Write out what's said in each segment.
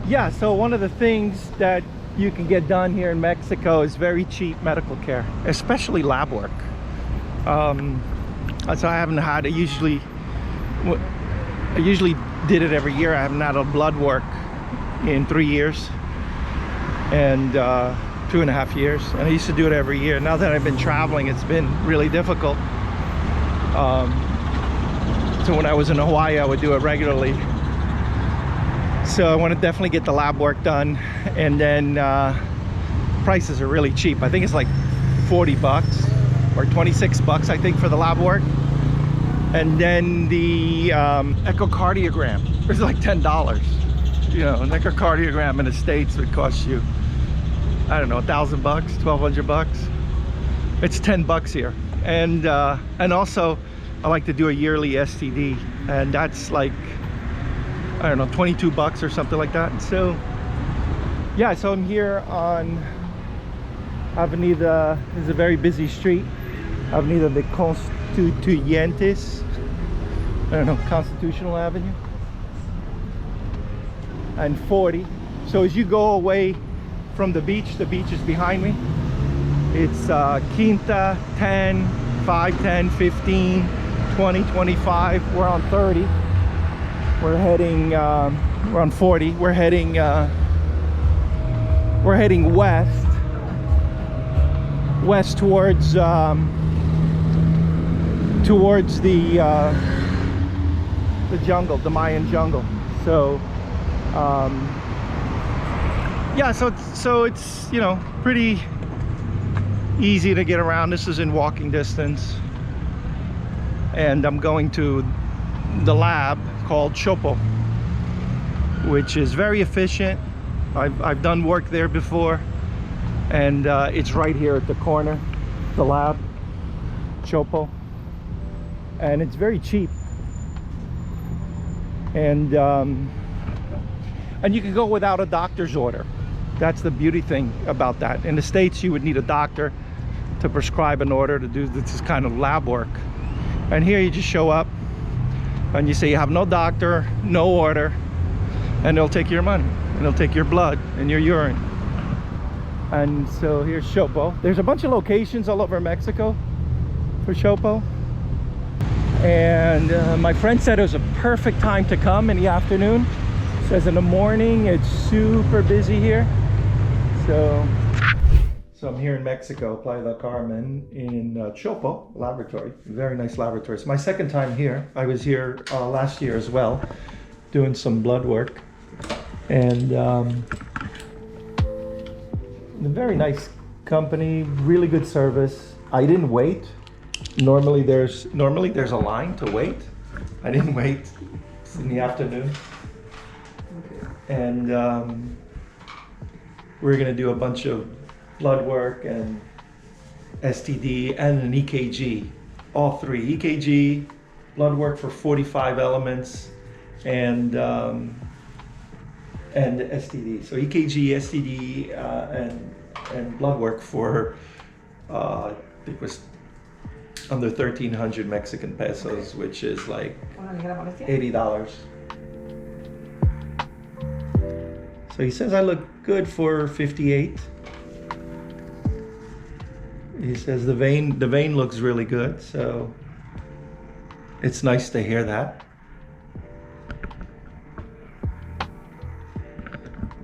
Yeah, so one of the things that you can get done here in Mexico is very cheap medical care, especially lab work. So I haven't had, I usually did it every year. I haven't had a blood work in 3 years and 2.5 years, and I used to do it every year. Now that I've been traveling, it's been really difficult. So when I was in Hawaii, I would do it regularly. So I want to definitely get the lab work done, and then prices are really cheap. I think it's like 40 bucks or 26 bucks, I think, for the lab work. And then the echocardiogram is like $10. You know, an echocardiogram in the States would cost you, I don't know, 1,000 bucks, 1,200 bucks. It's 10 bucks here. And also I like to do a yearly STD, and that's like, I don't know, 22 bucks or something like that. So yeah, so I'm here on Avenida, this is a very busy street, Avenida de Constituyentes, I don't know, Constitutional Avenue, and 40. So as you go away from the beach is behind me. It's Quinta, 10, 5, 10, 15, 20, 25. We're on 30. We're heading, we're on 40. We're heading west towards the jungle, the Mayan jungle. So yeah, so it's, you know, pretty easy to get around. This is in walking distance, and I'm going to the lab called Chopo, which is very efficient. I've done work there before, and it's right here at the corner, the lab, Chopo, and it's very cheap. And you can go without a doctor's order. That's the beauty thing about that. In the States, you would need a doctor to prescribe an order to do this kind of lab work. And here you just show up and you say you have no doctor, no order, and they'll take your money, and they'll take your blood and your urine. And so here's Chopo. There's a bunch of locations all over Mexico for Chopo. And my friend said it was a perfect time to come in the afternoon. Says in the morning it's super busy here. So I'm here in Mexico, Playa del Carmen, in Chopo laboratory. Very nice laboratory. It's my second time here. I was here last year as well, doing some blood work. And a very nice company, really good service. I didn't wait. Normally there's a line to wait. I didn't wait. It's in the afternoon. And we're gonna do a bunch of blood work and STD and an EKG, all three. EKG, blood work for 45 elements, and STD. So EKG, STD, and blood work for I think it was under 1,300 Mexican pesos, which is like $80. So he says I look good for 58. He says the vein looks really good, so it's nice to hear that.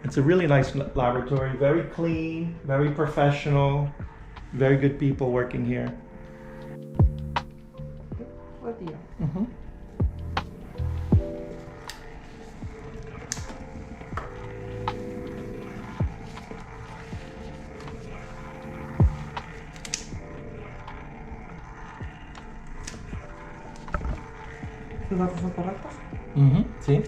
It's a really nice laboratory, very clean, very professional, very good people working here. Mm-hmm. ¿Los datos son correctos? Mm-hmm. Sí.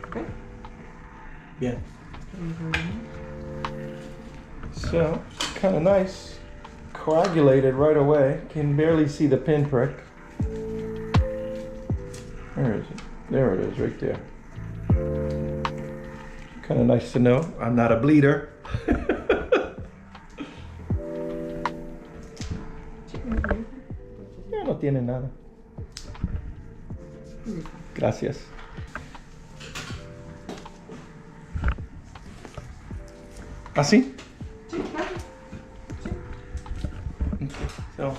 Okay. Yeah. So, kind of nice. Coagulated right away. Can barely see the pinprick. Where is it? There it is, right there. Kind of nice to know I'm not a bleeder. Ya no tiene nada. Gracias. ¿Así? Sí, claro. So,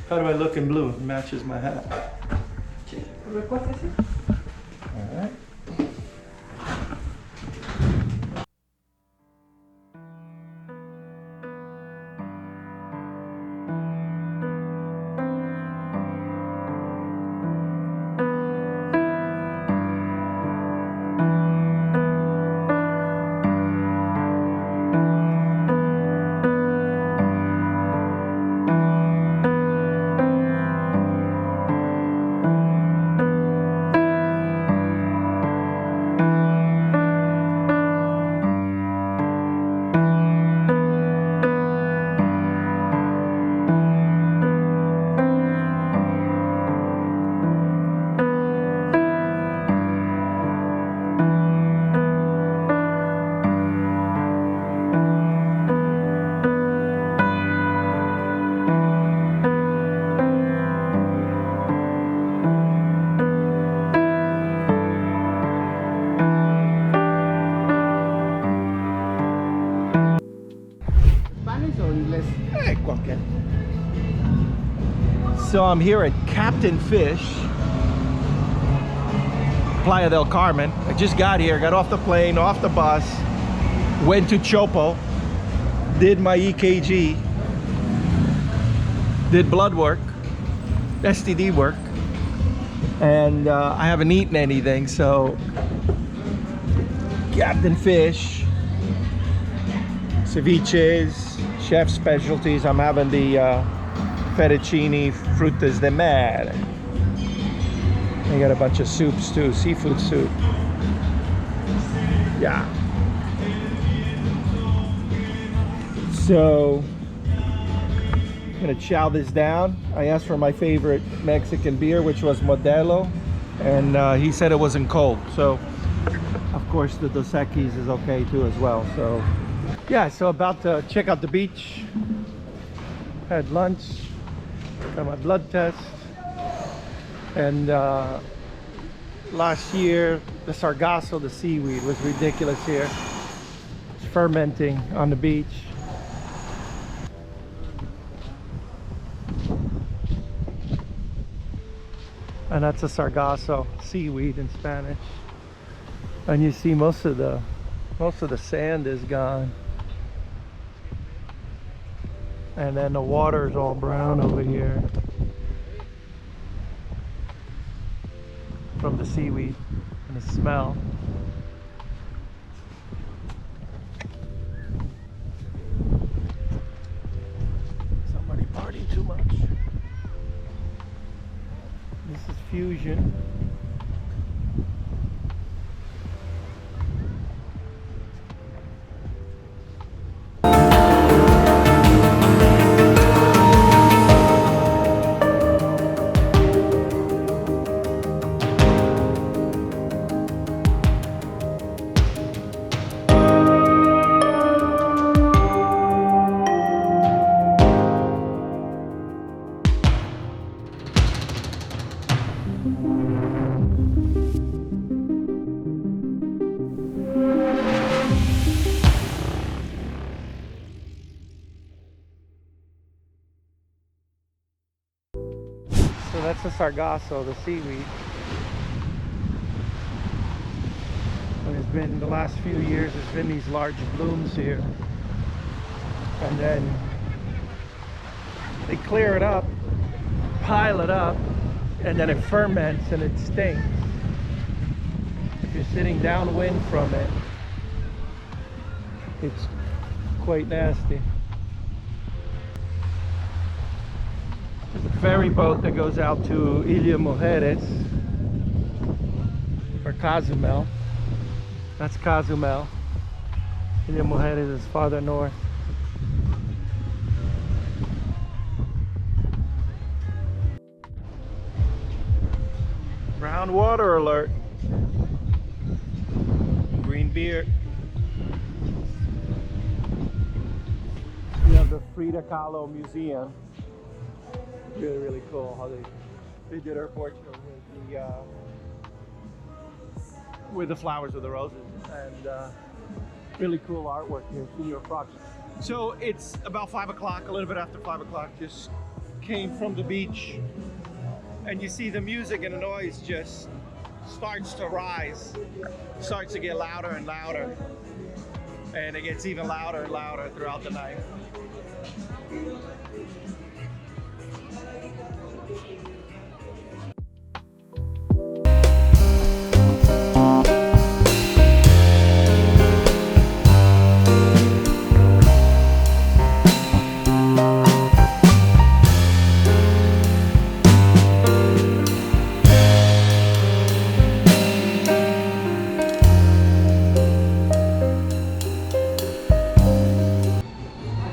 how do I look in blue? It matches my hat. Sí. Recorte así. All right. ¿Spanish o inglés? Cualquier. So I'm here at Captain Fish, Playa del Carmen. I just got here, got off the plane, off the bus, went to Chopo, did my EKG, did blood work, STD work, and I haven't eaten anything, so Captain Fish, ceviches, chef specialties. I'm having the fettuccine frutas de mare. They got a bunch of soups too, seafood soup. Yeah. So I'm gonna chow this down. I asked for my favorite Mexican beer, which was Modelo, and he said it wasn't cold. So of course the Dos Equis is okay too as well. So yeah, so about to check out the beach. Had lunch, got my blood test, and last year the sargasso, the seaweed, was ridiculous here. It's fermenting on the beach. And that's a sargasso, seaweed in Spanish. And you see most of the sand is gone. And then the water is all brown over here from the seaweed and the smell. Somebody partying too much. This is Fusion. So that's the sargasso, the seaweed. And it's been, the last few years, there's been these large blooms here. And then they clear it up, pile it up, and then it ferments and it stinks. If you're sitting downwind from it, it's quite nasty. There's a ferry boat that goes out to Isla Mujeres, or Cozumel. That's Cozumel. Isla Mujeres is farther north. Brown water alert. Green beer. We have the Frida Kahlo Museum. Really, really cool how they did her portrait with the flowers with the roses, and really cool artwork here. See your frogs. So it's about 5 o'clock, a little bit after 5 o'clock. Just came from the beach, and you see the music and the noise just starts to rise, starts to get louder and louder, and it gets even louder and louder throughout the night.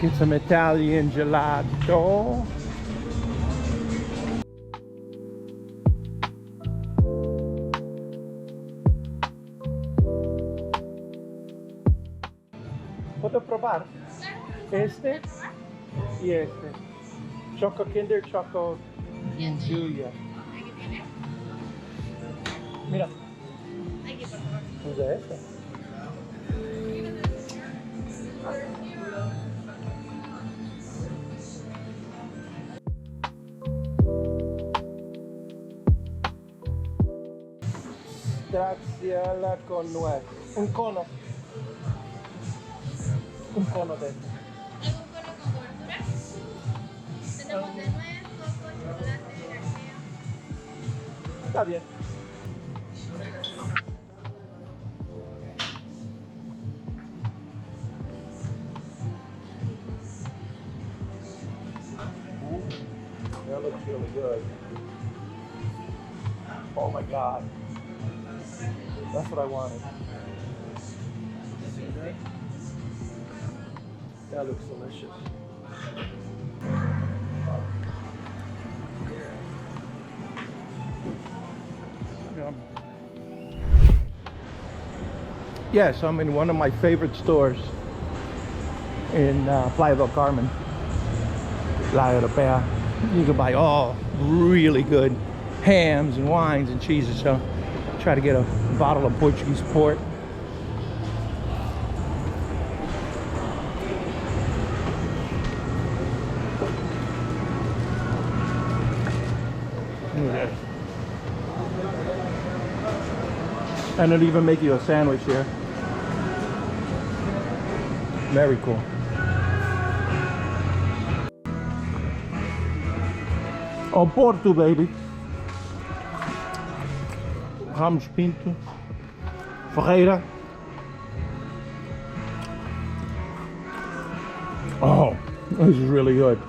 Get some Italian gelato. ¿Puedo probar? Este y este. Choco Kinder, Choco Julia. Mira. Usa este. Stracciatella con nuez. Un cono. Un cono de este. ¿Algún cono con cobertura? Tenemos de nuez, coco, chocolate, garcía. Está bien. That looks really good. Oh my God. That's what I wanted. That looks delicious. Yes, I'm in one of my favorite stores in Playa del Carmen. Playa del Carmen. You can buy all really good hams and wines and cheeses. So try to get a bottle of Portuguese port. And it'll even make you a sandwich here. Very cool. Oh, Porto, baby. Ramos Pinto. Ferreira. Oh, this is really good.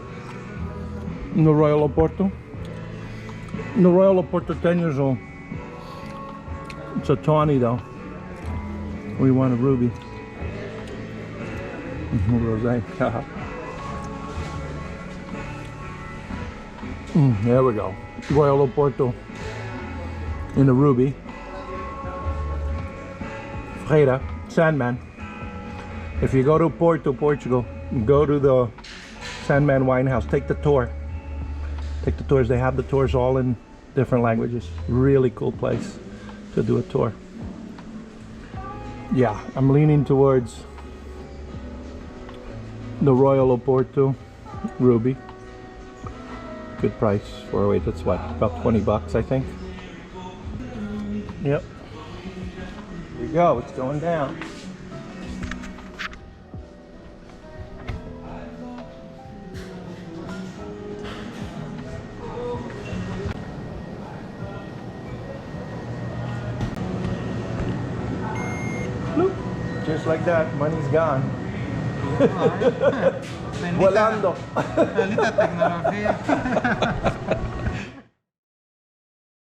No Royal Oporto. No Royal Oporto 10 years old. It's a tawny though. We want a ruby. Rosé. There we go. Royal Oporto in the ruby. Ferreira, Sandman. If you go to Porto, Portugal, go to the Sandman Wine House. Take the tour. Take the tours. They have the tours all in different languages. Really cool place to do a tour. Yeah, I'm leaning towards the Royal Oporto Ruby. Good price for, wait, that's what, about 20 bucks I think. Yep. Here you go, it's going down. Just like that, money's gone. Volando. Bendita tecnología.